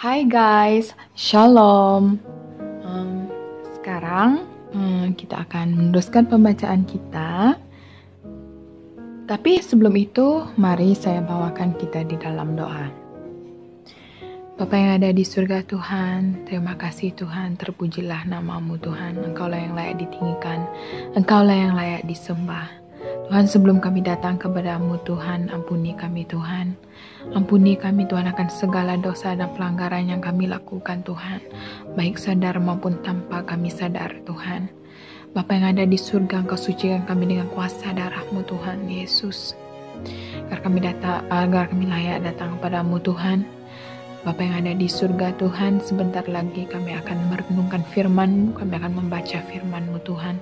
Hai guys, Shalom. Sekarang kita akan meneruskan pembacaan kita. Tapi sebelum itu, mari saya bawakan kita di dalam doa. Bapa yang ada di surga Tuhan, terima kasih Tuhan, terpujilah namamu Tuhan. Engkaulah yang layak ditinggikan, Engkaulah yang layak disembah. Tuhan, sebelum kami datang kepadamu Tuhan, ampuni kami Tuhan. Ampuni kami Tuhan akan segala dosa dan pelanggaran yang kami lakukan Tuhan, baik sadar maupun tanpa kami sadar Tuhan. Bapa yang ada di surga, Engkau sucikan kami dengan kuasa darah-Mu Tuhan Yesus, agar kami layak datang kepadamu Tuhan. Bapa yang ada di surga Tuhan, sebentar lagi kami akan merenungkan firman-Mu, kami akan membaca firman-Mu Tuhan.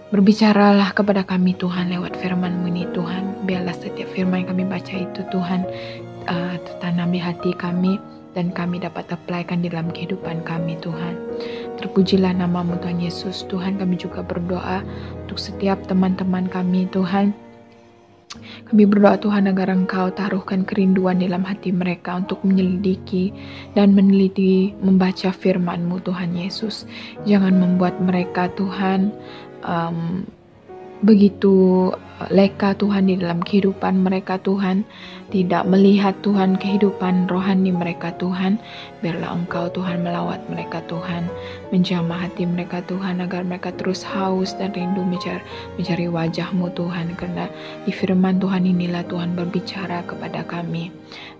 Berbicaralah kepada kami Tuhan lewat firman-Mu ini Tuhan. Biarlah setiap firman yang kami baca itu Tuhan tertanam di hati kami dan kami dapat apply-kan di dalam kehidupan kami Tuhan. Terpujilah namamu Tuhan Yesus. Tuhan, kami juga berdoa untuk setiap teman-teman kami Tuhan. Kami berdoa Tuhan agar Engkau taruhkan kerinduan dalam hati mereka untuk menyelidiki dan meneliti membaca firman-Mu Tuhan Yesus. Jangan membuat mereka Tuhan begitu leka Tuhan di dalam kehidupan mereka Tuhan, tidak melihat Tuhan kehidupan rohani mereka Tuhan. Biarlah Engkau Tuhan melawat mereka Tuhan, menjamah hati mereka Tuhan, agar mereka terus haus dan rindu mencari wajah-Mu Tuhan, karena di firman Tuhan inilah Tuhan berbicara kepada kami.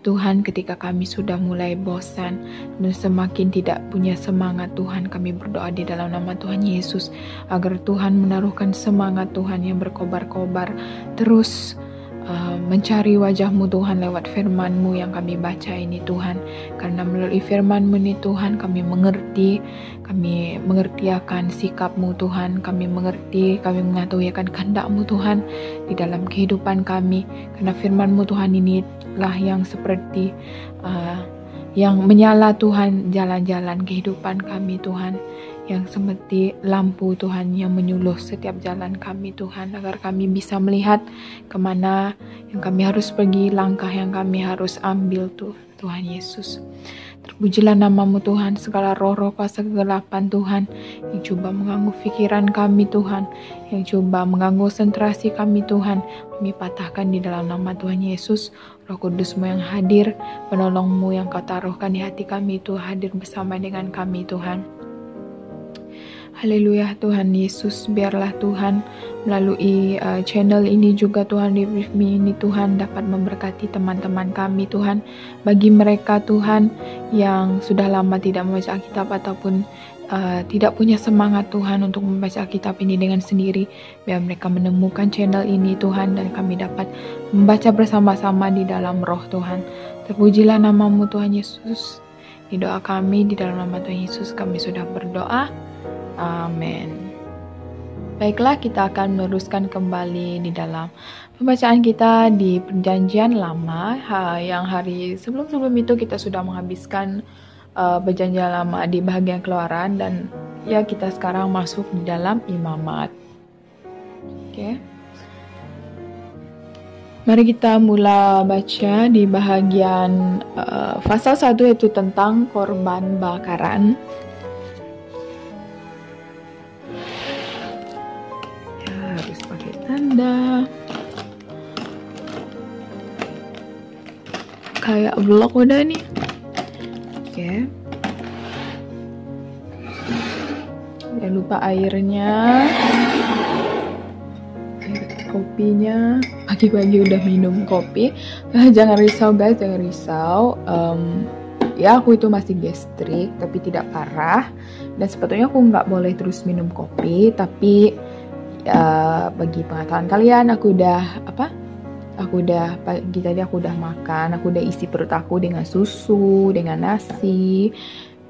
Tuhan, ketika kami sudah mulai bosan dan semakin tidak punya semangat Tuhan, kami berdoa di dalam nama Tuhan Yesus agar Tuhan menaruhkan semangat Tuhan yang berkobar-kobar terus mencari wajah-Mu Tuhan lewat firman-Mu yang kami baca ini Tuhan. Karena melalui firman-Mu ini Tuhan kami mengerti akan sikap-Mu Tuhan, kami mengetahui akan kehendak-Mu Tuhan di dalam kehidupan kami. Karena firman-Mu Tuhan inilah yang seperti yang menyala Tuhan jalan-jalan kehidupan kami Tuhan, yang seperti lampu Tuhan yang menyuluh setiap jalan kami Tuhan, agar kami bisa melihat kemana yang kami harus pergi, langkah yang kami harus ambil Tuhan Yesus. Terpujilah namamu Tuhan. Segala roh-roh kuasa kegelapan Tuhan yang coba mengganggu pikiran kami Tuhan, yang coba mengganggu konsentrasi kami Tuhan, kami patahkan di dalam nama Tuhan Yesus. Roh Kudus-Mu yang hadir, penolong-Mu yang Kau taruhkan di hati kami itu hadir bersama dengan kami Tuhan. Haleluya Tuhan Yesus, biarlah Tuhan melalui channel ini juga Tuhan, di Brief Me ini Tuhan dapat memberkati teman-teman kami Tuhan. Bagi mereka Tuhan yang sudah lama tidak membaca Alkitab ataupun tidak punya semangat Tuhan untuk membaca Alkitab ini dengan sendiri, biar mereka menemukan channel ini Tuhan dan kami dapat membaca bersama-sama di dalam roh Tuhan. Terpujilah namamu Tuhan Yesus. Di doa kami di dalam nama Tuhan Yesus kami sudah berdoa. Amin. Baiklah, kita akan meneruskan kembali di dalam pembacaan kita di Perjanjian Lama. Yang hari sebelum itu kita sudah menghabiskan Perjanjian Lama di bagian Keluaran, dan ya kita sekarang masuk di dalam Imamat. Oke. Mari kita mulai baca di bahagian pasal 1, yaitu tentang korban bakaran. Harus pakai tanda kayak vlog udah nih. Oke. Jangan lupa airnya, kopinya. Pagi-pagi udah minum kopi. Jangan risau guys, jangan risau. Ya aku itu masih gastrik tapi tidak parah, dan sebetulnya aku nggak boleh terus minum kopi, tapi bagi pengetahuan kalian, aku udah pagi tadi aku udah makan, aku udah isi perut aku dengan susu, dengan nasi.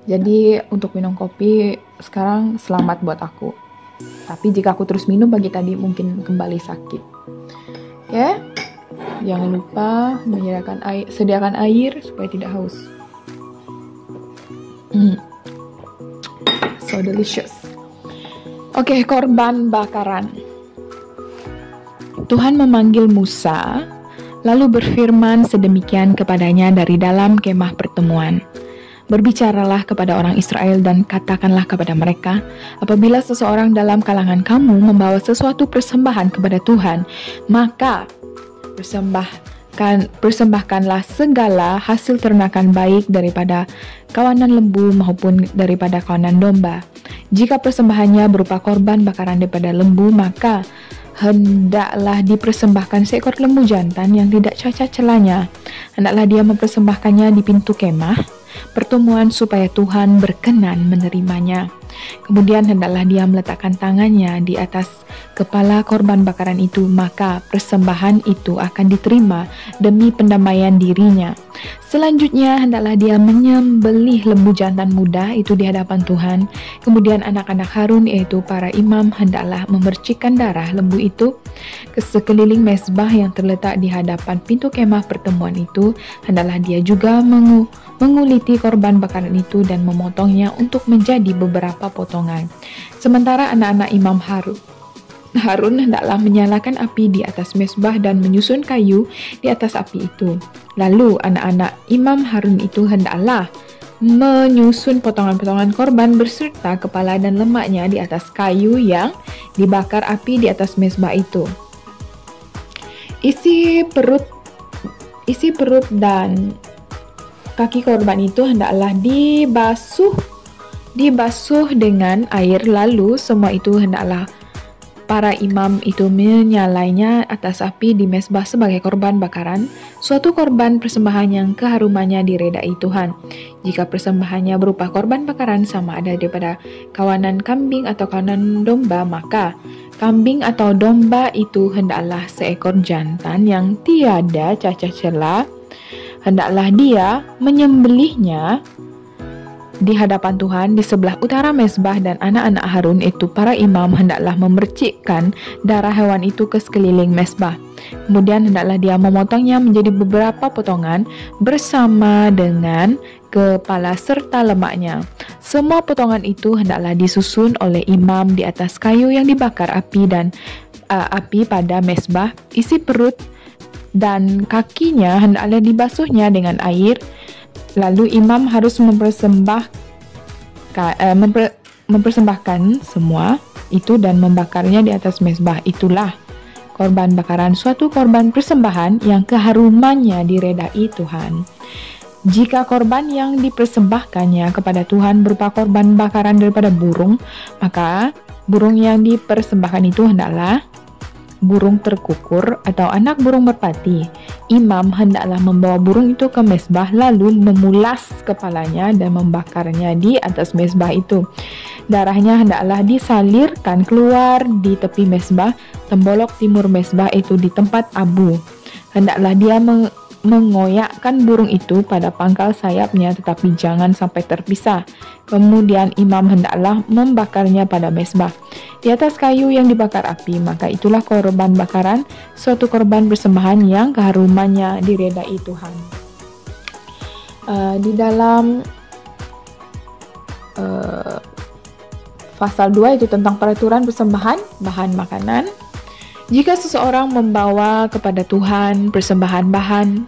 Jadi untuk minum kopi sekarang selamat buat aku. Tapi jika aku terus minum pagi tadi mungkin kembali sakit. Ya, jangan lupa sediakan air supaya tidak haus. So delicious. Oke, korban bakaran. Tuhan memanggil Musa, lalu berfirman sedemikian kepadanya dari dalam kemah pertemuan. Berbicaralah kepada orang Israel dan katakanlah kepada mereka, apabila seseorang dalam kalangan kamu membawa sesuatu persembahan kepada Tuhan, maka persembahkanlah segala hasil ternakan baik daripada kawanan lembu maupun daripada kawanan domba. Jika persembahannya berupa korban bakaran daripada lembu, maka hendaklah dipersembahkan seekor lembu jantan yang tidak cacat celanya. Hendaklah dia mempersembahkannya di pintu kemah pertemuan supaya Tuhan berkenan menerimanya. Kemudian hendaklah dia meletakkan tangannya di atas kepala korban bakaran itu, maka persembahan itu akan diterima demi pendamaian dirinya. Selanjutnya hendaklah dia menyembelih lembu jantan muda itu di hadapan Tuhan. Kemudian anak-anak Harun, yaitu para imam, hendaklah memercikkan darah lembu itu ke sekeliling mezbah yang terletak di hadapan pintu kemah pertemuan itu. Hendaklah dia juga menguliti korban bakaran itu dan memotongnya untuk menjadi beberapa potongan. Sementara anak-anak imam Harun hendaklah menyalakan api di atas mezbah dan menyusun kayu di atas api itu. Lalu anak-anak imam Harun itu hendaklah menyusun potongan-potongan korban beserta kepala dan lemaknya di atas kayu yang dibakar api di atas mezbah itu. Isi perut dan kaki korban itu hendaklah dibasuh dengan air, lalu semua itu hendaklah para imam itu menyalainya atas api di mezbah sebagai korban bakaran, suatu korban persembahan yang keharumannya diredai Tuhan. Jika persembahannya berupa korban bakaran sama ada daripada kawanan kambing atau kawanan domba, maka kambing atau domba itu hendaklah seekor jantan yang tiada cacat celah. Hendaklah dia menyembelihnya di hadapan Tuhan di sebelah utara mezbah, dan anak-anak Harun itu para imam hendaklah memercikkan darah hewan itu ke sekeliling mezbah. Kemudian hendaklah dia memotongnya menjadi beberapa potongan bersama dengan kepala serta lemaknya. Semua potongan itu hendaklah disusun oleh imam di atas kayu yang dibakar api pada mezbah. Isi perut dan kakinya hendaklah dibasuhnya dengan air. Lalu imam harus mempersembahkan semua itu dan membakarnya di atas mezbah. Itulah korban bakaran, suatu korban persembahan yang keharumannya diredai Tuhan. Jika korban yang dipersembahkannya kepada Tuhan berupa korban bakaran daripada burung, maka burung yang dipersembahkan itu hendaklah burung terkukur atau anak burung merpati. Imam hendaklah membawa burung itu ke mezbah, lalu memulas kepalanya dan membakarnya di atas mezbah itu. Darahnya hendaklah disalirkan keluar di tepi mezbah, tembolok timur mezbah itu di tempat abu. Hendaklah dia mengoyakkan burung itu pada pangkal sayapnya, tetapi jangan sampai terpisah. Kemudian imam hendaklah membakarnya pada mezbah di atas kayu yang dibakar api. Maka itulah korban bakaran, suatu korban persembahan yang keharumannya diredai Tuhan. Di dalam pasal 2 itu tentang peraturan persembahan bahan makanan. Jika seseorang membawa kepada Tuhan persembahan bahan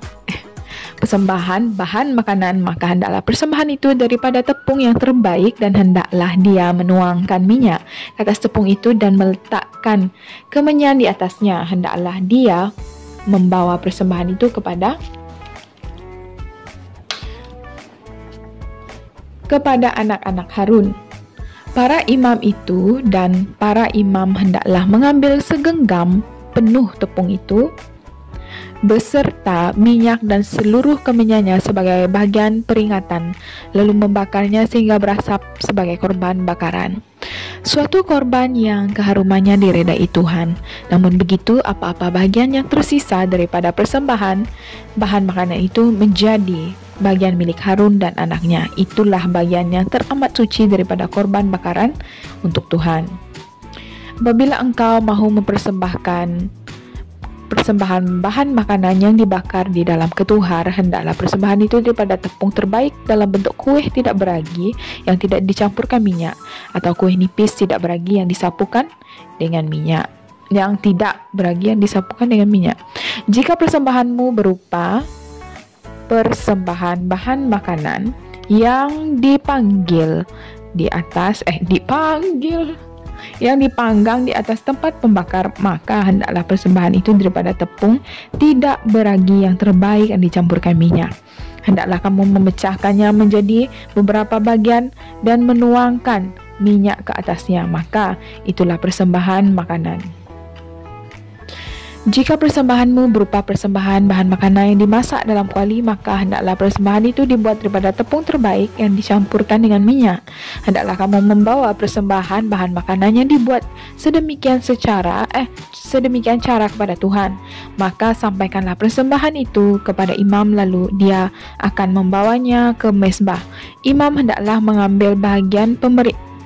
makanan, maka hendaklah persembahan itu daripada tepung yang terbaik, dan hendaklah dia menuangkan minyak ke atas tepung itu dan meletakkan kemenyan di atasnya. Hendaklah dia membawa persembahan itu kepada anak-anak Harun. Para imam itu dan para imam hendaklah mengambil segenggam penuh tepung itu beserta minyak dan seluruh kemenyannya sebagai bagian peringatan, lalu membakarnya sehingga berasap sebagai korban bakaran, suatu korban yang keharumannya diredai Tuhan. Namun begitu, apa-apa bagian yang tersisa daripada persembahan bahan makanan itu menjadi bagian milik Harun dan anaknya. Itulah bagian yang teramat suci daripada korban bakaran untuk Tuhan. Apabila engkau mahu mempersembahkan persembahan bahan makanan yang dibakar di dalam ketuhar, hendaklah persembahan itu daripada tepung terbaik dalam bentuk kue tidak beragi yang tidak dicampurkan minyak, atau kue nipis tidak beragi yang disapukan dengan minyak. Jika persembahanmu berupa persembahan bahan makanan yang dipanggil di atas yang dipanggang di atas tempat pembakar, maka hendaklah persembahan itu daripada tepung tidak beragi yang terbaik yang dicampurkan minyak. Hendaklah kamu memecahkannya menjadi beberapa bagian dan menuangkan minyak ke atasnya, maka itulah persembahan makanan. Jika persembahanmu berupa persembahan bahan makanan yang dimasak dalam kuali, maka hendaklah persembahan itu dibuat daripada tepung terbaik yang dicampurkan dengan minyak. Hendaklah kamu membawa persembahan bahan makanan yang dibuat sedemikian cara kepada Tuhan. Maka sampaikanlah persembahan itu kepada imam, lalu dia akan membawanya ke mezbah. Imam hendaklah mengambil bahagian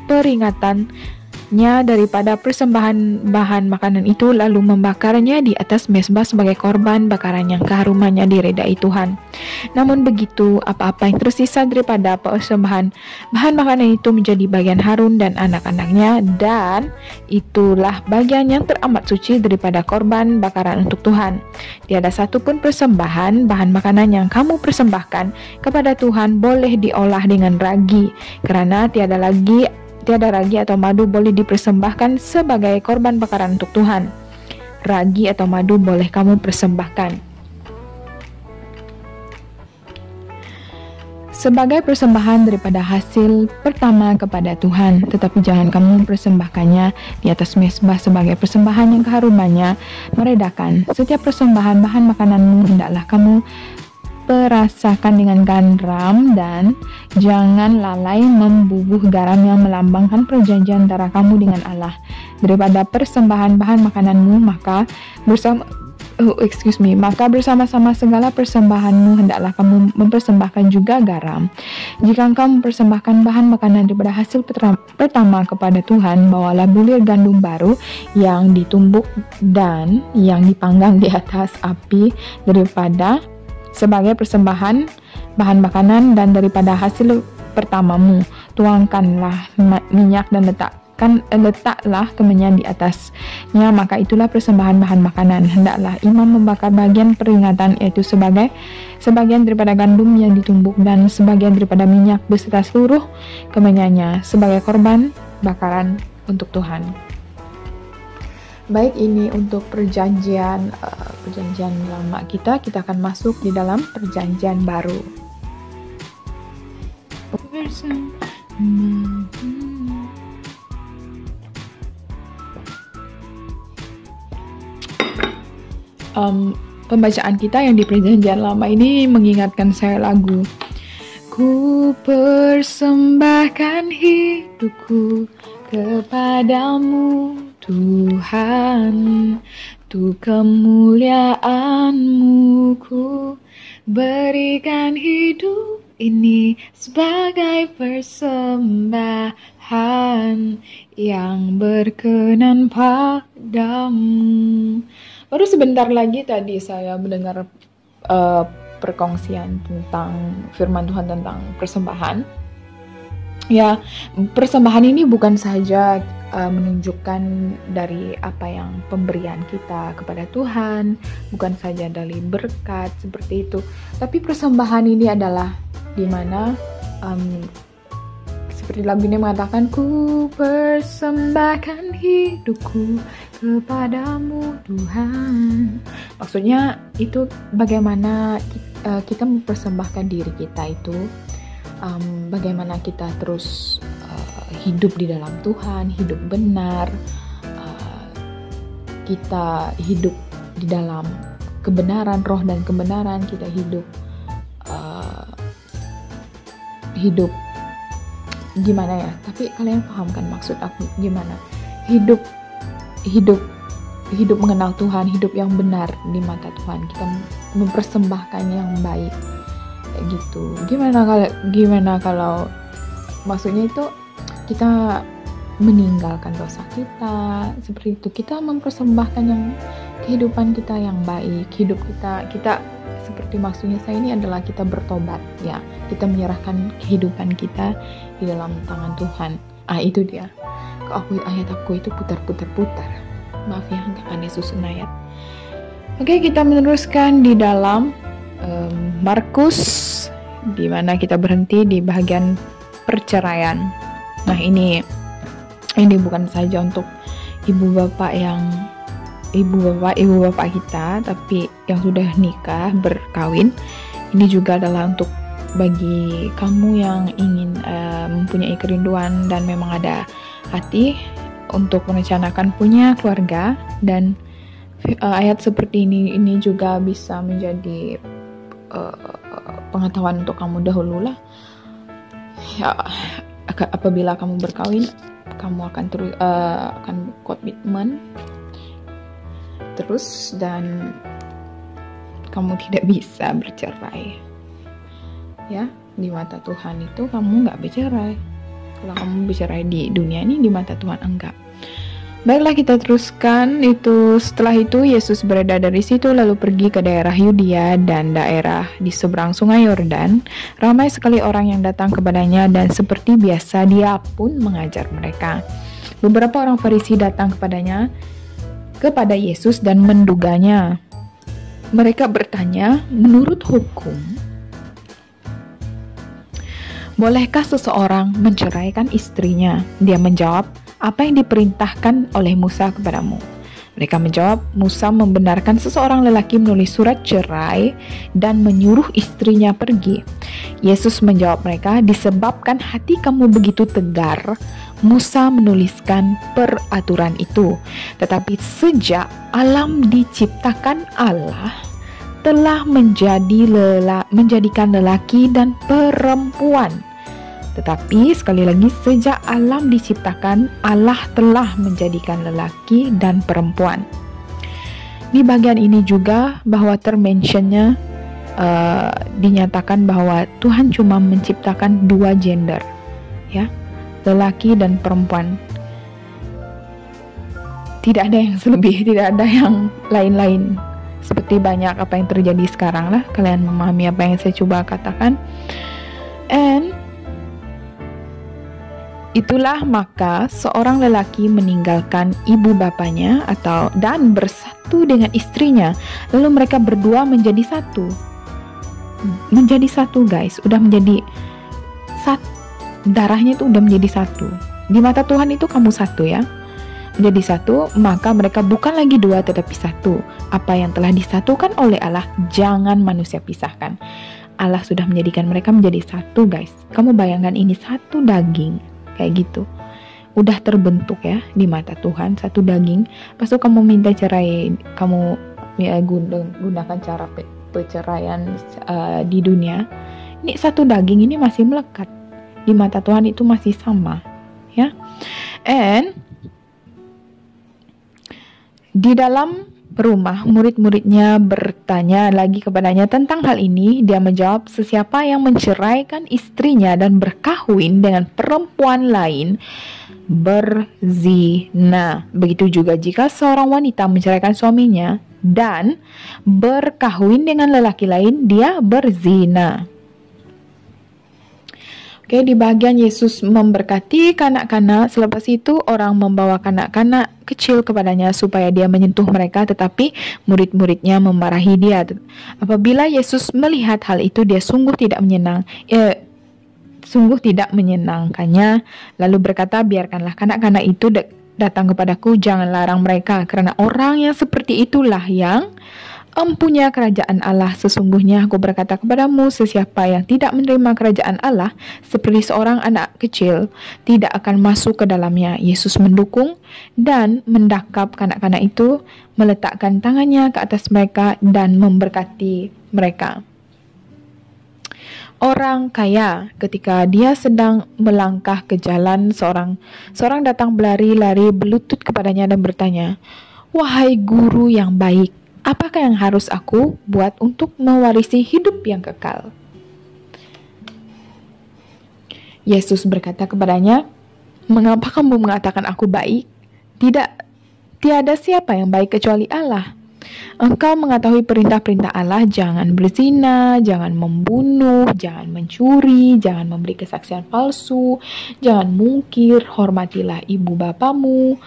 peringatannya daripada persembahan bahan makanan itu, lalu membakarnya di atas mezbah sebagai korban bakaran yang keharumannya diredai Tuhan. Namun begitu, apa-apa yang tersisa daripada persembahan bahan makanan itu menjadi bagian Harun dan anak-anaknya, dan itulah bagian yang teramat suci daripada korban bakaran untuk Tuhan. Tiada satu pun persembahan bahan makanan yang kamu persembahkan kepada Tuhan boleh diolah dengan ragi, kerana tiada ragi atau madu boleh dipersembahkan sebagai korban bakaran untuk Tuhan. Ragi atau madu boleh kamu persembahkan sebagai persembahan daripada hasil pertama kepada Tuhan, tetapi jangan kamu persembahkannya di atas mezbah sebagai persembahan yang keharumannya meredakan. Setiap persembahan bahan makananmu hendaklah kamu perasakan dengan garam, dan jangan lalai membubuh garam yang melambangkan perjanjian antara kamu dengan Allah. Daripada persembahan bahan makananmu, maka bersama-sama segala persembahanmu hendaklah kamu mempersembahkan juga garam. Jika kamu mempersembahkan bahan makanan daripada hasil pertama kepada Tuhan, bawalah bulir gandum baru yang ditumbuk dan yang dipanggang di atas api daripada sebagai persembahan bahan makanan, dan daripada hasil pertamamu tuangkanlah minyak dan letaklah kemenyan di atasnya, maka itulah persembahan bahan makanan. Hendaklah imam membakar bagian peringatan, yaitu sebagian daripada gandum yang ditumbuk dan sebagian daripada minyak beserta seluruh kemenyannya sebagai korban bakaran untuk Tuhan. Baik, ini untuk perjanjian lama kita akan masuk di dalam perjanjian baru. Pembacaan kita yang di perjanjian lama ini mengingatkan saya lagu Ku persembahkan hidupku kepadamu Tuhan, untuk kemuliaan-Mu ku berikan hidup ini sebagai persembahan yang berkenan padamu. Baru sebentar lagi tadi saya mendengar perkongsian tentang firman Tuhan tentang persembahan. Ya, persembahan ini bukan saja menunjukkan dari apa yang pemberian kita kepada Tuhan, bukan saja dari berkat seperti itu, tapi persembahan ini adalah di mana seperti lagu ini mengatakan, ku persembahkan hidupku kepadamu Tuhan. Maksudnya itu bagaimana kita mempersembahkan diri kita itu, bagaimana kita terus hidup di dalam Tuhan, hidup benar, kita hidup di dalam kebenaran, roh dan kebenaran, kita hidup gimana ya? Tapi kalian paham kan maksud aku gimana? Hidup mengenal Tuhan, hidup yang benar di mata Tuhan, kita mempersembahkan yang baik kayak gitu. Gimana kalau maksudnya itu kita meninggalkan dosa kita, seperti itu kita mempersembahkan yang kehidupan kita yang baik, hidup kita seperti maksudnya saya ini adalah kita bertobat ya, kita menyerahkan kehidupan kita di dalam tangan Tuhan. Itu dia. Ayat aku itu putar. Maaf ya, nggak akan disusun ayat. Oke, kita meneruskan di dalam Markus di mana kita berhenti di bagian perceraian. Nah, ini bukan saja untuk ibu bapak kita, tapi yang sudah nikah, berkawin. Ini juga adalah untuk bagi kamu yang ingin mempunyai kerinduan dan memang ada hati untuk merencanakan punya keluarga. Dan ayat seperti ini juga bisa menjadi pengetahuan untuk kamu dahulu lah. Ya, apabila kamu berkawin, kamu akan komitmen terus dan kamu tidak bisa bercerai. Ya, di mata Tuhan itu kamu nggak bercerai. Kalau kamu bercerai di dunia ini, di mata Tuhan enggak. Baiklah, kita teruskan. Setelah itu Yesus berada dari situ lalu pergi ke daerah Yudea dan daerah di seberang sungai Yordan. Ramai sekali orang yang datang kepadanya dan seperti biasa dia pun mengajar mereka. Beberapa orang Farisi datang kepada Yesus dan menduganya. Mereka bertanya, menurut hukum, bolehkah seseorang menceraikan istrinya? Dia menjawab, apa yang diperintahkan oleh Musa kepadamu? Mereka menjawab, Musa membenarkan seseorang lelaki menulis surat cerai dan menyuruh istrinya pergi. Yesus menjawab mereka, disebabkan hati kamu begitu tegar, Musa menuliskan peraturan itu. Tetapi sejak alam diciptakan, Allah telah menjadikan lelaki dan perempuan. Tetapi sekali lagi, sejak alam diciptakan, Allah telah menjadikan lelaki dan perempuan. Di bagian ini juga bahwa termentionnya dinyatakan bahwa Tuhan cuma menciptakan dua gender, ya, lelaki dan perempuan. Tidak ada yang selebih, tidak ada yang lain-lain. Seperti banyak apa yang terjadi sekarang lah. Kalian memahami apa yang saya coba katakan. And itulah maka seorang lelaki meninggalkan ibu bapanya dan bersatu dengan istrinya, lalu mereka berdua menjadi satu. Menjadi satu, guys, udah menjadi satu, darahnya itu udah menjadi satu. Di mata Tuhan itu kamu satu, ya. Menjadi satu, maka mereka bukan lagi dua tetapi satu. Apa yang telah disatukan oleh Allah jangan manusia pisahkan. Allah sudah menjadikan mereka menjadi satu, guys. Kamu bayangkan ini satu daging. Kayak gitu, udah terbentuk ya di mata Tuhan, satu daging. Pas itu kamu minta cerai, kamu ya, gunakan cara perceraian di dunia, ini satu daging ini masih melekat di mata Tuhan, itu masih sama, ya. And di dalam rumah, murid-muridnya bertanya lagi kepadanya tentang hal ini. Dia menjawab, sesiapa yang menceraikan istrinya dan berkahwin dengan perempuan lain berzina. Begitu juga jika seorang wanita menceraikan suaminya dan berkahwin dengan lelaki lain, dia berzina. Oke, di bagian Yesus memberkati kanak-kanak. Selepas itu orang membawa kanak-kanak kecil kepadanya supaya dia menyentuh mereka, tetapi murid-muridnya memarahi dia. Apabila Yesus melihat hal itu, dia sungguh tidak menyenangkannya, lalu berkata, biarkanlah kanak-kanak itu datang kepadaku, jangan larang mereka, karena orang yang seperti itulah yang empunya kerajaan Allah. Sesungguhnya aku berkata kepadamu, sesiapa yang tidak menerima kerajaan Allah seperti seorang anak kecil tidak akan masuk ke dalamnya. Yesus mendukung dan mendakap kanak-kanak itu, meletakkan tangannya ke atas mereka dan memberkati mereka. Orang kaya, ketika dia sedang melangkah ke jalan, seorang datang berlari-lari berlutut kepadanya dan bertanya, wahai guru yang baik, apakah yang harus aku buat untuk mewarisi hidup yang kekal? Yesus berkata kepadanya, mengapa kamu mengatakan aku baik? Tiada siapa yang baik kecuali Allah. Engkau mengetahui perintah-perintah Allah, jangan berzina, jangan membunuh, jangan mencuri, jangan memberi kesaksian palsu, jangan mungkir, hormatilah ibu bapamu.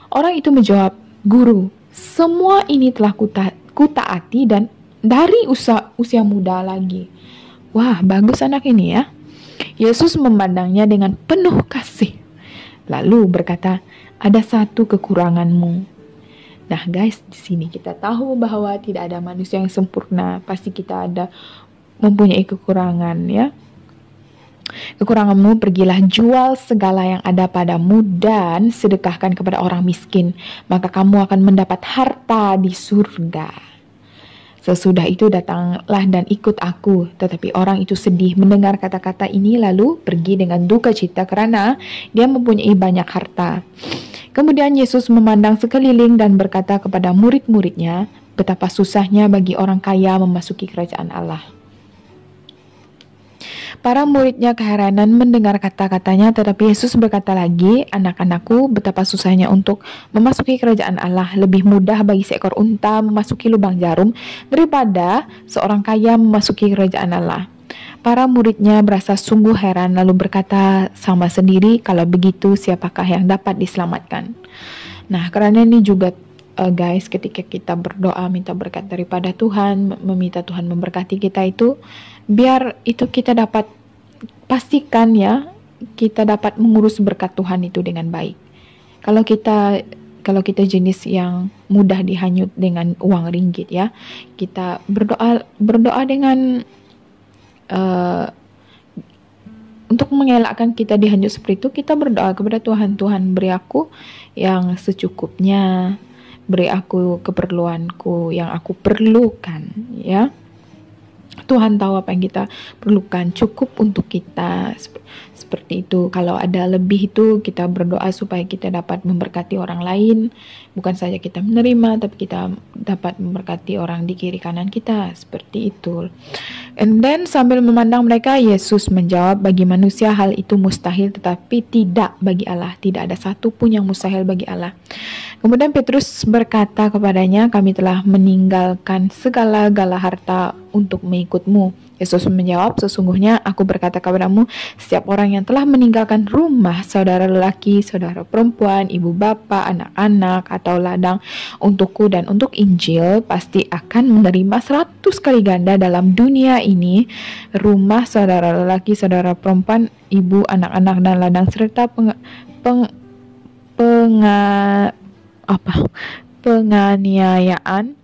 Orang itu menjawab, Guru, semua ini telah kutaati dan dari usia muda lagi. Wah, bagus anak ini ya. Yesus memandangnya dengan penuh kasih. Lalu berkata, ada satu kekuranganmu. Nah guys, di sini kita tahu bahwa tidak ada manusia yang sempurna. Pasti kita ada mempunyai kekurangan ya. Kekuranganmu, pergilah jual segala yang ada padamu dan sedekahkan kepada orang miskin. Maka kamu akan mendapat harta di surga. Sesudah itu datanglah dan ikut aku. Tetapi orang itu sedih mendengar kata-kata ini lalu pergi dengan duka cita karena dia mempunyai banyak harta. Kemudian Yesus memandang sekeliling dan berkata kepada murid-muridnya, betapa susahnya bagi orang kaya memasuki kerajaan Allah. Para muridnya keheranan mendengar kata-katanya, tetapi Yesus berkata lagi, anak-anakku, betapa susahnya untuk memasuki kerajaan Allah. Lebih mudah bagi seekor unta memasuki lubang jarum daripada seorang kaya memasuki kerajaan Allah. Para muridnya berasa sungguh heran lalu berkata sama sendiri, kalau begitu siapakah yang dapat diselamatkan? Nah, karena ini juga guys, ketika kita berdoa minta berkat daripada Tuhan, meminta Tuhan memberkati kita itu, biar itu kita dapat pastikan ya, kita dapat mengurus berkat Tuhan itu dengan baik. Kalau kita jenis yang mudah dihanyut dengan uang ringgit ya, kita berdoa dengan untuk mengelakkan kita dihanyut seperti itu, kita berdoa kepada Tuhan, Tuhan beri aku yang secukupnya, beri aku keperluanku yang aku perlukan ya. Tuhan tahu apa yang kita perlukan, cukup untuk kita, seperti itu. Kalau ada lebih itu kita berdoa supaya kita dapat memberkati orang lain, bukan saja kita menerima tapi kita dapat memberkati orang di kiri kanan kita, seperti itu. And then sambil memandang mereka, Yesus menjawab, bagi manusia hal itu mustahil tetapi tidak bagi Allah. Tidak ada satu pun yang mustahil bagi Allah. Kemudian Petrus berkata kepadanya, kami telah meninggalkan segala-gala harta untuk mengikutmu. Yesus menjawab, sesungguhnya aku berkata kepadamu, setiap orang yang telah meninggalkan rumah, saudara lelaki, saudara perempuan, ibu bapa, anak-anak, atau ladang untukku dan untuk Injil, pasti akan menerima 100 kali ganda dalam dunia ini, rumah, saudara lelaki, saudara perempuan, ibu, anak-anak, dan ladang, serta penganiayaan,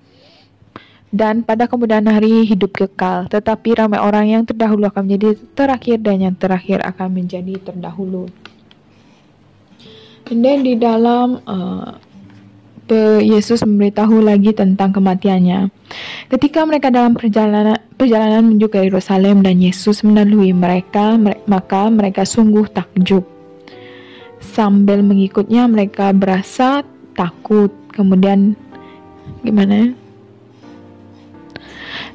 dan pada kemudian hari hidup kekal. Tetapi ramai orang yang terdahulu akan menjadi terakhir dan yang terakhir akan menjadi terdahulu. Dan di dalam Yesus memberitahu lagi tentang kematiannya. Ketika mereka dalam perjalanan menuju ke Yerusalem dan Yesus mendahului mereka, maka mereka sungguh takjub. Sambil mengikutnya mereka berasa takut. Kemudian gimana?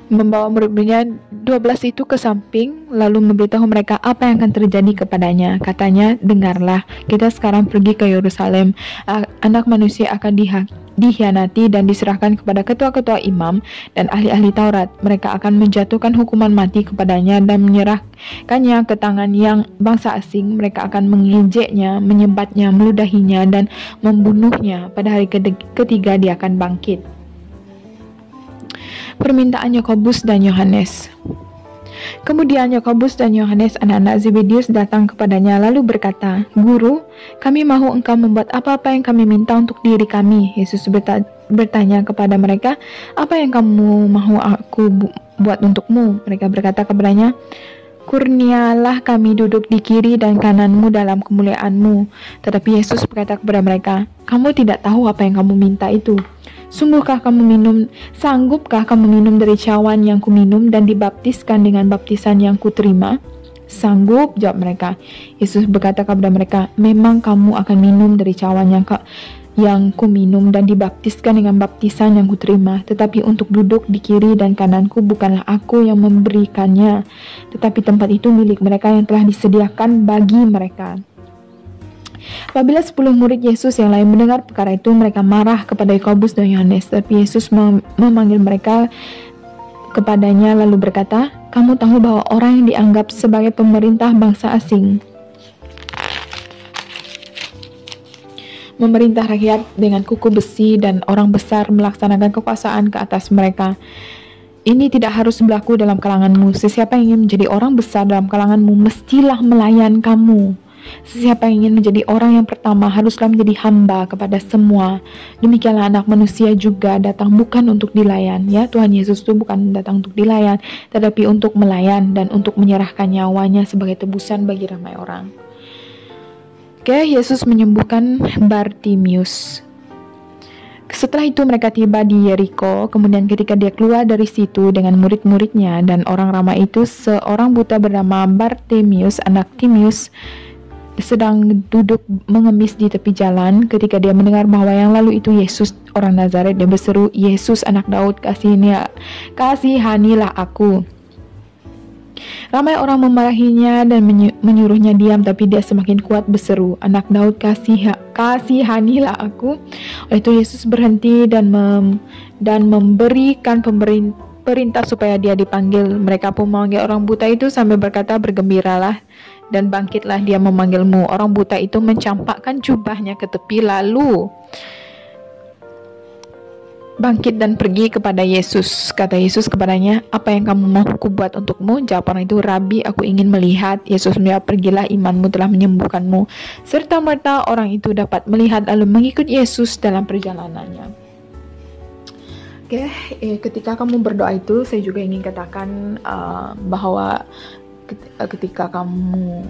Membawa murid-muridnya 12 itu ke samping, lalu memberitahu mereka apa yang akan terjadi kepadanya. Katanya, dengarlah, kita sekarang pergi ke Yerusalem. Anak manusia akan dikhianati dan diserahkan kepada ketua-ketua imam dan ahli-ahli Taurat. Mereka akan menjatuhkan hukuman mati kepadanya dan menyerahkannya ke tangan yang bangsa asing. Mereka akan mengejeknya, menyembatnya, meludahinya, dan membunuhnya. Pada hari ketiga dia akan bangkit. Permintaan Yakobus dan Yohanes. Kemudian Yakobus dan Yohanes, anak-anak Zebedius, datang kepadanya lalu berkata, Guru, kami mahu engkau membuat apa-apa yang kami minta untuk diri kami. Yesus bertanya kepada mereka, apa yang kamu mahu aku buat untukmu? Mereka berkata kepadanya, kurnialah kami duduk di kiri dan kananmu dalam kemuliaanmu. Tetapi Yesus berkata kepada mereka, kamu tidak tahu apa yang kamu minta itu. Sanggupkah kamu minum dari cawan yang kuminum dan dibaptiskan dengan baptisan yang kuterima? Sanggup, jawab mereka. Yesus berkata kepada mereka, memang kamu akan minum dari cawan yang kuminum dan dibaptiskan dengan baptisan yang kuterima. Tetapi untuk duduk di kiri dan kananku bukanlah aku yang memberikannya, tetapi tempat itu milik mereka yang telah disediakan bagi mereka. Apabila 10 murid Yesus yang lain mendengar perkara itu, mereka marah kepada Yakobus dan Yohanes. Tapi Yesus memanggil mereka kepadanya lalu berkata, kamu tahu bahwa orang yang dianggap sebagai pemerintah bangsa asing memerintah rakyat dengan kuku besi dan orang besar melaksanakan kekuasaan ke atas mereka. ini tidak harus berlaku dalam kalanganmu. Sesiapa yang ingin menjadi orang besar dalam kalanganmu, mestilah melayan kamu. Sesiapa yang ingin menjadi orang yang pertama, haruslah menjadi hamba kepada semua. Demikianlah Anak Manusia juga datang bukan untuk dilayan. Ya, Tuhan Yesus itu bukan datang untuk dilayan, tetapi untuk melayan dan untuk menyerahkan nyawanya sebagai tebusan bagi ramai orang. Oke, Yesus menyembuhkan Bartimius. Setelah itu mereka tiba di Yeriko. Kemudian ketika dia keluar dari situ dengan murid-muridnya dan orang ramai itu, seorang buta bernama Bartimius, anak Timius, sedang duduk mengemis di tepi jalan. Ketika dia mendengar bahwa yang lalu itu Yesus orang Nazaret, dia berseru, "Yesus anak Daud, kasihanilah aku." Ramai orang memarahinya dan menyuruhnya diam, tapi dia semakin kuat berseru, "Anak Daud, kasihanilah aku." Oleh itu Yesus berhenti dan memberikan perintah supaya dia dipanggil. Mereka pun memanggil orang buta itu sambil berkata, "Bergembiralah dan bangkitlah, dia memanggilmu." Orang buta itu mencampakkan jubahnya ke tepi lalu bangkit dan pergi kepada Yesus. Kata Yesus kepadanya, "Apa yang kamu mau ku buat untukmu?" Jawab orang itu, "Rabi, aku ingin melihat." Yesus menjawab, "Pergilah, imanmu telah menyembuhkanmu." Serta-merta orang itu dapat melihat lalu mengikut Yesus dalam perjalanannya. Oke, ketika kamu berdoa itu, saya juga ingin katakan bahwa ketika kamu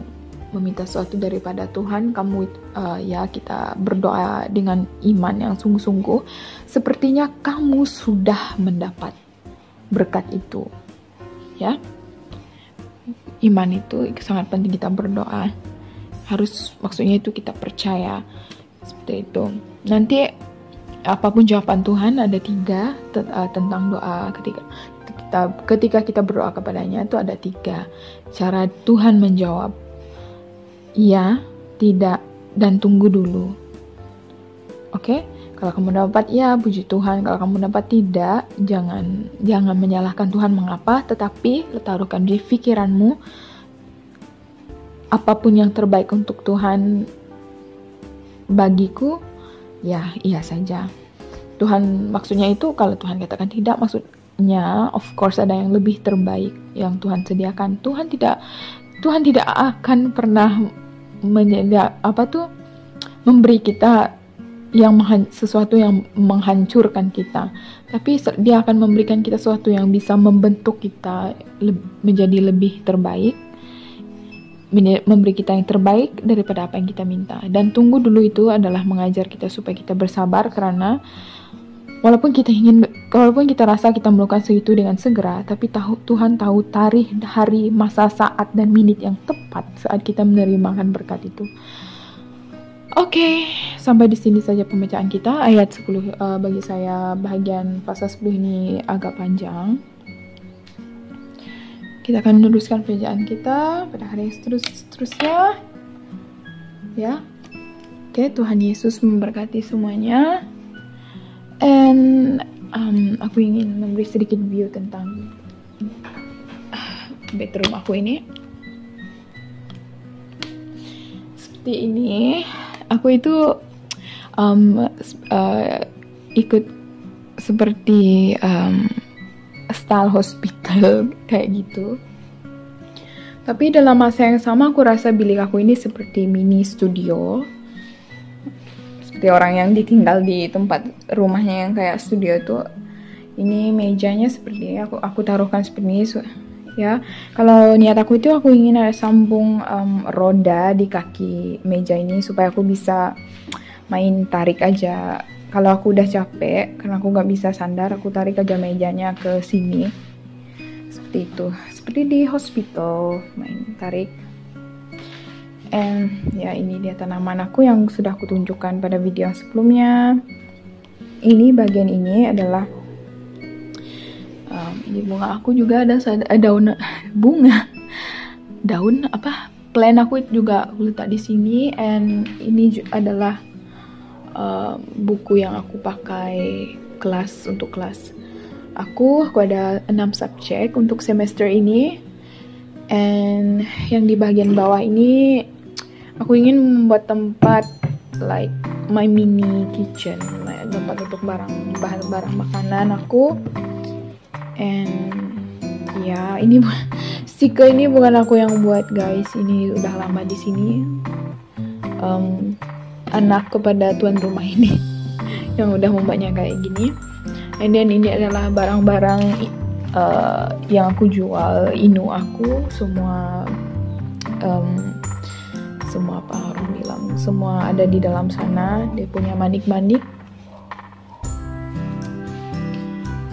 meminta sesuatu daripada Tuhan, kita berdoa dengan iman yang sungguh-sungguh, sepertinya kamu sudah mendapat berkat itu. Ya, iman itu sangat penting, kita berdoa maksudnya itu kita percaya seperti itu. Nanti apapun jawaban Tuhan, ada 3 tentang doa. Ketika kita berdoa kepadanya itu ada 3 cara Tuhan menjawab. Iya, tidak, dan tunggu dulu. Oke? Kalau kamu dapat ya, puji Tuhan. Kalau kamu dapat tidak, jangan menyalahkan Tuhan mengapa, tetapi taruhkan di pikiranmu apapun yang terbaik untuk Tuhan bagiku, ya iya saja. Tuhan maksudnya itu, kalau Tuhan katakan tidak, maksudnya of course ada yang lebih terbaik yang Tuhan sediakan. Tuhan tidak akan pernah memberi kita sesuatu yang menghancurkan kita, tapi dia akan memberikan kita sesuatu yang bisa membentuk kita menjadi lebih terbaik, memberi kita yang terbaik daripada apa yang kita minta. Dan tunggu dulu itu adalah mengajar kita supaya kita bersabar, karena walaupun kita rasa kita melakukan sesuatu dengan segera, tapi Tuhan tahu tarikh, hari, masa, saat, dan menit yang tepat saat kita menerimakan berkat itu. Oke, sampai di sini saja pembacaan kita. Ayat 10, bagi saya bagian pasal 10 ini agak panjang. Kita akan meneruskan pembacaan kita pada hari yang seterusnya. Ya. Oke, Tuhan Yesus memberkati semuanya. And aku ingin memberi sedikit view tentang bedroom aku ini. Seperti ini. Aku itu ikut seperti style hospital kayak gitu. Tapi dalam masa yang sama aku rasa bilik aku ini seperti mini studio. Seperti orang yang ditinggal di tempat rumahnya yang kayak studio itu. Ini mejanya seperti ini, aku taruhkan seperti ini ya. Kalau niat aku itu, aku ingin ada sambung roda di kaki meja ini supaya aku bisa main tarik aja. Kalau aku udah capek karena aku gak bisa sandar, aku tarik aja mejanya ke sini seperti itu, seperti di hospital, main tarik. And ya, ini dia tanaman aku yang sudah aku tunjukkan pada video yang sebelumnya. Ini bagian ini adalah ini bunga aku juga ada daun plan aku juga letak di sini. And ini adalah buku yang aku pakai untuk kelas aku ada 6 subjek untuk semester ini. And yang di bagian bawah ini aku ingin membuat tempat like my mini kitchen, tempat untuk barang makanan aku. And ya, ini stiker ini bukan aku yang buat guys, ini udah lama di sini. Anak kepada tuan rumah ini yang udah membuatnya kayak gini. And then ini adalah barang-barang yang aku jual, inu aku, semua apa orang bilang, semua ada di dalam sana. Dia punya manik-manik.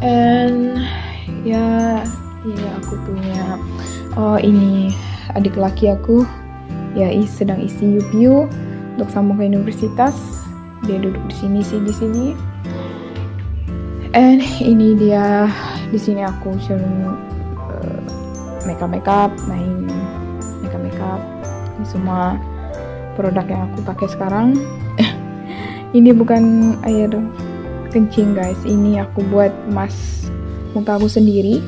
And ya aku punya, ini adik laki aku ya sedang isi UPU untuk sambung ke universitas. Dia duduk di sini. And ini dia, di sini aku sering makeup, main makeup. Ini semua produk yang aku pakai sekarang. Ini bukan air kencing guys, ini aku buat mask muka aku sendiri.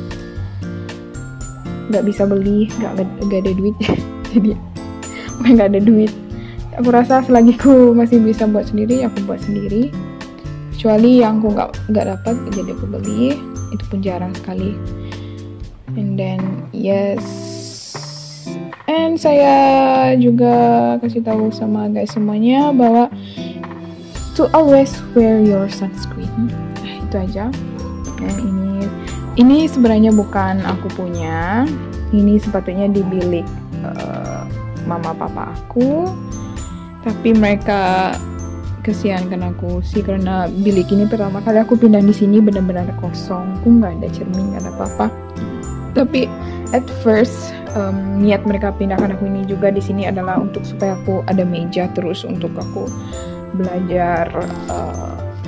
Nggak bisa beli, nggak ada duit. Jadi bukan nggak ada duit, aku rasa selagi aku masih bisa buat sendiri, aku buat sendiri. Kecuali yang aku nggak dapat, jadi aku beli. Itu pun jarang sekali. And then yes, and saya juga kasih tahu sama guys semuanya bahwa to always wear your sunscreen. Itu aja. Dan ini sebenarnya bukan aku punya. Ini sepatutnya di bilik mama papa aku. Tapi mereka kesiankan aku sih, karena bilik ini pertama kali aku pindah di sini benar-benar kosong. Aku nggak ada cermin, nggak ada apa-apa. Tapi at first niat mereka pindahkan aku ini juga di sini adalah untuk supaya aku ada meja terus untuk aku belajar,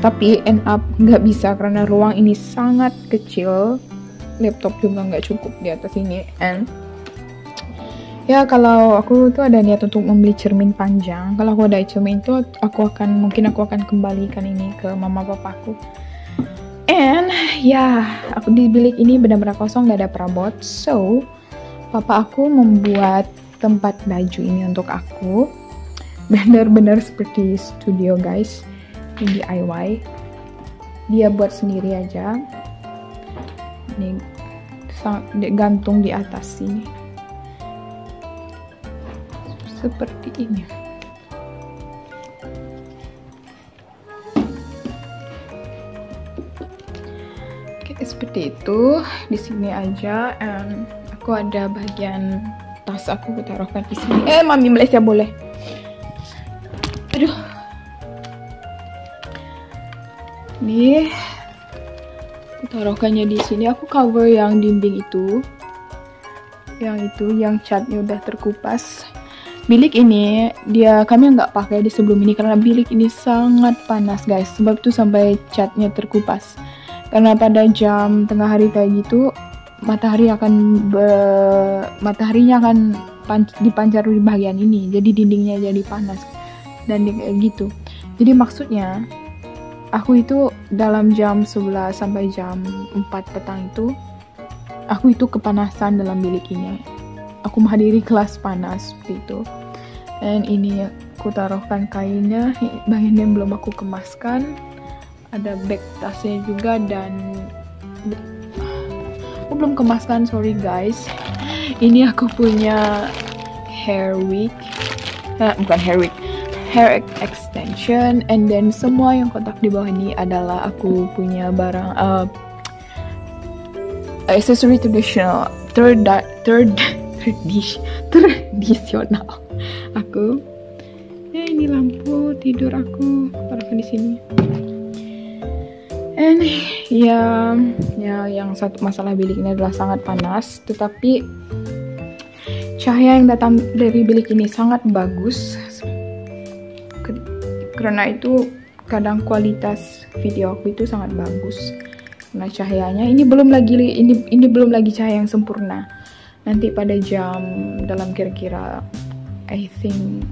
tapi end up nggak bisa karena ruang ini sangat kecil, laptop juga nggak cukup di atas ini. And ya kalau aku tuh ada niat untuk membeli cermin panjang. Kalau aku ada cermin itu mungkin aku akan kembalikan ini ke mama papaku. And ya, aku di bilik ini benar-benar kosong, nggak ada perabot. So papa aku membuat tempat baju ini untuk aku. Benar-benar seperti studio guys, ini DIY. Dia buat sendiri aja. Ini gantung di atas sini. Seperti ini. Oke, seperti itu. Di sini aja. Aku ada bagian tas aku taruhkan di sini. Mami Malaysia boleh. Aduh, nih taruhkannya di sini. Aku cover yang dinding itu, yang catnya udah terkupas. Bilik ini kami nggak pakai di sebelum ini karena bilik ini sangat panas guys. Sebab itu sampai catnya terkupas. Karena pada jam tengah hari kayak gitu, mataharinya akan dipancar di bagian ini. Jadi dindingnya jadi panas. Dan kayak gitu. Jadi maksudnya aku itu dalam jam 11 sampai jam 4 petang itu aku itu kepanasan dalam bilik ini. Aku menghadiri kelas panas seperti itu. Dan ini aku taruhkan kainnya, bagian yang belum aku kemaskan. Ada bag tasnya juga, dan aku belum kemaskan, sorry guys. Ini aku punya hair wig, hair extension. And then semua yang kotak di bawah ini adalah aku punya barang accessory tradisional tradisional aku. Ini lampu tidur aku taruhkan di sini. And ya yang satu masalah bilik ini adalah sangat panas, tetapi cahaya yang datang dari bilik ini sangat bagus. Karena itu kadang kualitas video aku itu sangat bagus. Nah, cahayanya ini belum lagi cahaya yang sempurna. Nanti pada jam dalam kira-kira I think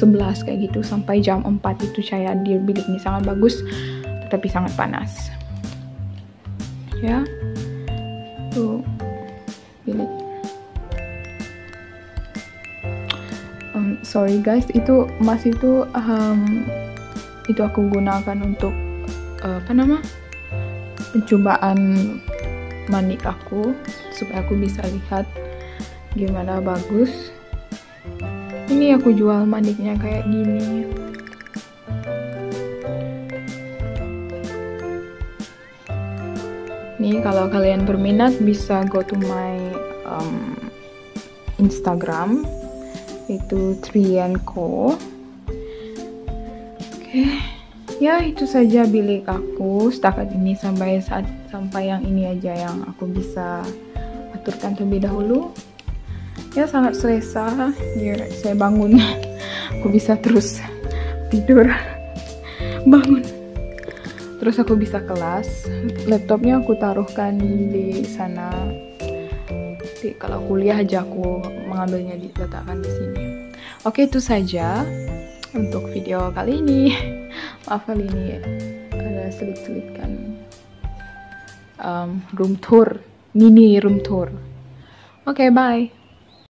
11 kayak gitu sampai jam 4 itu cahaya di bilik ini sangat bagus, tetapi sangat panas. Ya. Tuh bilik. Sorry guys, itu emas itu aku gunakan untuk pencobaan manik aku supaya aku bisa lihat gimana bagus. Ini aku jual maniknya kayak gini. Nih kalau kalian berminat bisa go to my Instagram, itu Trianco. Oke. Ya itu saja bilik aku setakat ini, sampai yang ini aja yang aku bisa aturkan terlebih dahulu. Ya sangat selesa. Ya, saya bangun, aku bisa terus tidur, bangun, terus aku bisa kelas. Laptopnya aku taruhkan di sana. Jadi, kalau kuliah aja aku mengambilnya diletakkan di sini. Oke, itu saja untuk video kali ini. Maaf kali ini ada selit-selitkan room tour, mini room tour. Oke, bye.